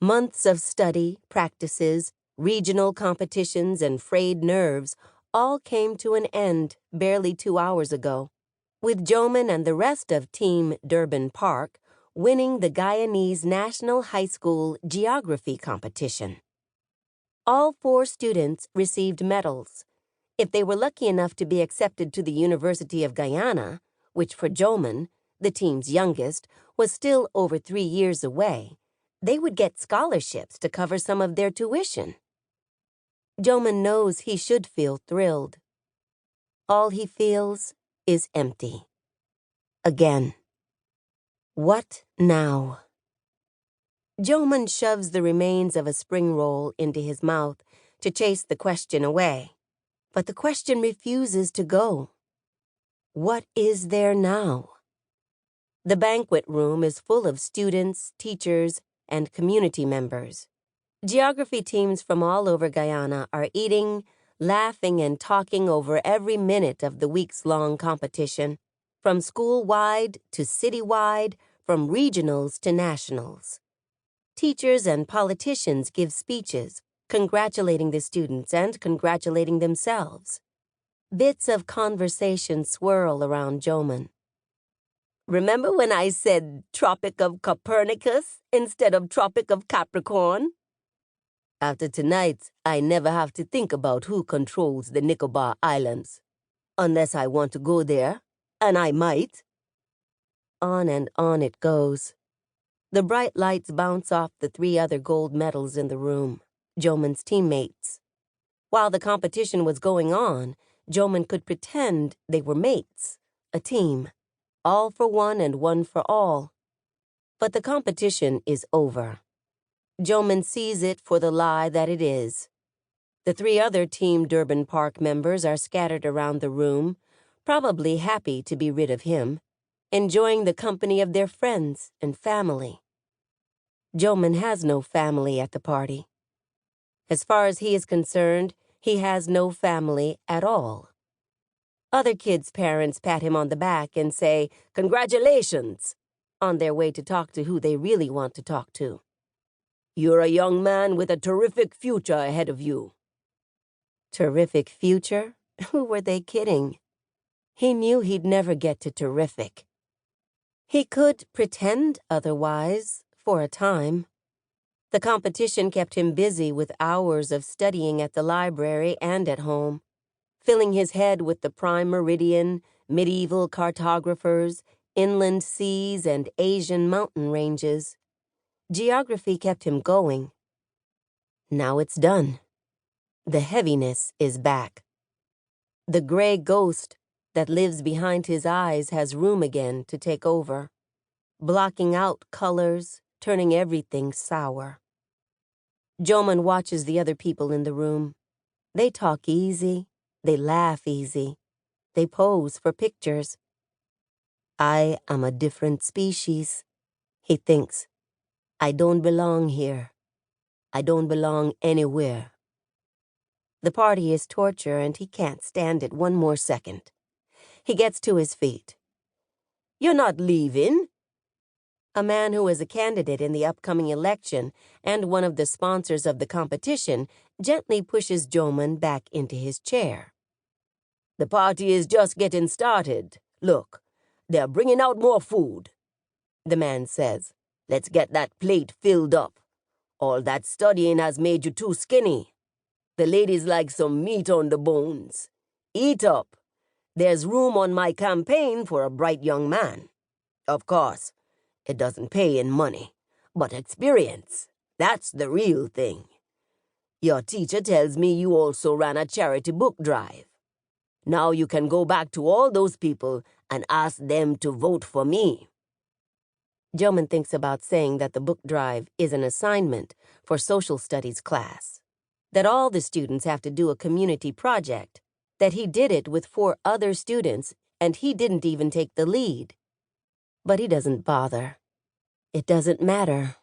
Months of study, practices, regional competitions, and frayed nerves all came to an end barely 2 hours ago, with Jomon and the rest of Team Durban Park winning the Guyanese National High School Geography competition. All 4 students received medals. If they were lucky enough to be accepted to the University of Guyana, which for Jomon, the team's youngest, was still over 3 years away, they would get scholarships to cover some of their tuition. Jomon knows he should feel thrilled. All he feels is empty. Again. What now? Jomon shoves the remains of a spring roll into his mouth to chase the question away, but the question refuses to go. What is there now? The banquet room is full of students, teachers, and community members. Geography teams from all over Guyana are eating, laughing, and talking over every minute of the weeks-long competition, from school-wide to city-wide, from regionals to nationals. Teachers and politicians give speeches, congratulating the students and congratulating themselves. Bits of conversation swirl around Jomon. Remember when I said Tropic of Copernicus instead of Tropic of Capricorn? After tonight, I never have to think about who controls the Nicobar Islands. Unless I want to go there, and I might. On and on it goes. The bright lights bounce off the 3 other gold medals in the room, Jomon's teammates. While the competition was going on, Jomon could pretend they were mates, a team, all for one and one for all. But the competition is over. Jomon sees it for the lie that it is. The 3 other Team Durban Park members are scattered around the room, probably happy to be rid of him, enjoying the company of their friends and family. Jomon has no family at the party. As far as he is concerned, he has no family at all. Other kids' parents pat him on the back and say, "Congratulations," on their way to talk to who they really want to talk to. "You're a young man with a terrific future ahead of you." Terrific future? Who were they kidding? He knew he'd never get to terrific. He could pretend otherwise, for a time. The competition kept him busy with hours of studying at the library and at home, filling his head with the prime meridian, medieval cartographers, inland seas, and Asian mountain ranges. Geography kept him going. Now it's done. The heaviness is back. The gray ghost that lives behind his eyes has room again to take over, blocking out colors, turning everything sour. Jomon watches the other people in the room. They talk easy, they laugh easy, they pose for pictures. I am a different species, he thinks. I don't belong here. I don't belong anywhere. The party is torture and he can't stand it one more second. He gets to his feet. "You're not leaving?" A man who is a candidate in the upcoming election and one of the sponsors of the competition gently pushes Jomon back into his chair. "The party is just getting started. Look, they're bringing out more food," the man says. "Let's get that plate filled up. All that studying has made you too skinny. The ladies like some meat on the bones. Eat up. There's room on my campaign for a bright young man. Of course, it doesn't pay in money, but experience, that's the real thing. Your teacher tells me you also ran a charity book drive. Now you can go back to all those people and ask them to vote for me." Jomon thinks about saying that the book drive is an assignment for social studies class, that all the students have to do a community project, that he did it with 4 other students and he didn't even take the lead. But he doesn't bother. It doesn't matter.